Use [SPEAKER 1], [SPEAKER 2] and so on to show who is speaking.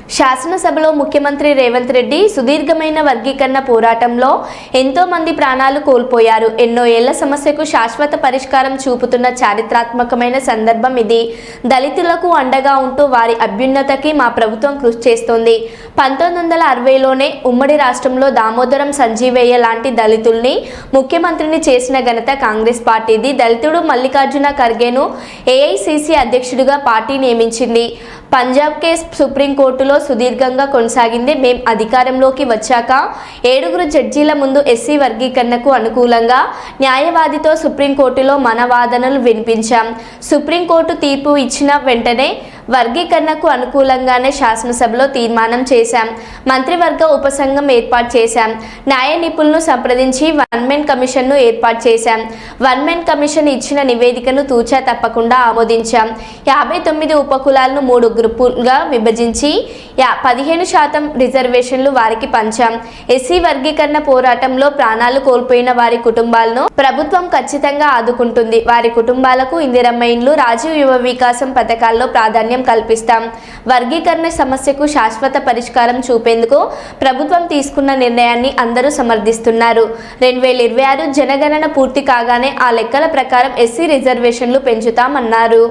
[SPEAKER 1] శాసనసభలో ముఖ్యమంత్రి రేవంత్ రెడ్డి సుదీర్ఘమైన వర్గీకరణ పోరాటంలో ఎంతో మంది ప్రాణాలు కోల్పోయారు. ఎన్నో ఏళ్ల సమస్యకు శాశ్వత పరిష్కారం చూపుతున్న చారిత్రాత్మకమైన సందర్భం ఇది. దళితులకు అండగా ఉంటూ వారి అభ్యున్నతికి మా ప్రభుత్వం కృషి చేస్తోంది. 1960లోనే ఉమ్మడి రాష్ట్రంలో దామోదరం సంజీవయ్య లాంటి దళితుల్ని ముఖ్యమంత్రిని చేసిన ఘనత కాంగ్రెస్ పార్టీది. దళితుడు మల్లికార్జున ఖర్గేను ఏఐసిసి అధ్యక్షుడిగా పార్టీ నియమించింది. పంజాబ్ కేసు సుప్రీంకోర్టులో సుదీర్ఘంగా కొనసాగింది. మేం అధికారంలోకి వచ్చాక 7 జడ్జీల ముందు ఎస్సీ వర్గీకరణకు అనుకూలంగా న్యాయవాదితో సుప్రీంకోర్టులో మన వాదనలు వినిపించాం. సుప్రీంకోర్టు తీర్పు ఇచ్చిన వెంటనే వర్గీకరణకు అనుకూలంగానే శాసనసభలో తీర్మానం చేశాం. మంత్రివర్గ ఉపసంఘం ఏర్పాటు చేశాం. న్యాయ నిపుణులను సంప్రదించి వన్-మెన్ కమిషన్ను ఏర్పాటు చేశాం. వన్-మెన్ కమిషన్ ఇచ్చిన నివేదికను తూచా తప్పకుండా ఆమోదించాం. 59 ఉపకులాలను 3 గ్రూపులుగా విభజించి 15% రిజర్వేషన్లు వారికి పంచాం. ఎస్సీ వర్గీకరణ పోరాటంలో ప్రాణాలు కోల్పోయిన వారి కుటుంబాలను ప్రభుత్వం ఖచ్చితంగా ఆదుకుంటుంది. వారి కుటుంబాలకు ఇందిరమ్మ ఇండ్లు, రాజీవ్ యువ వికాసం పథకాల్లో ప్రాధాన్యం కల్పిస్తాం. వర్గీకరణ సమస్యకు శాశ్వత పరిష్కారం చూపేందుకు ప్రభుత్వం తీసుకున్న నిర్ణయాన్ని అందరూ సమర్థిస్తున్నారు. 2026 జనగణన పూర్తి కాగానే ఆ లెక్కల ప్రకారం ఎస్సీ రిజర్వేషన్లు పెంచుతామన్నారు.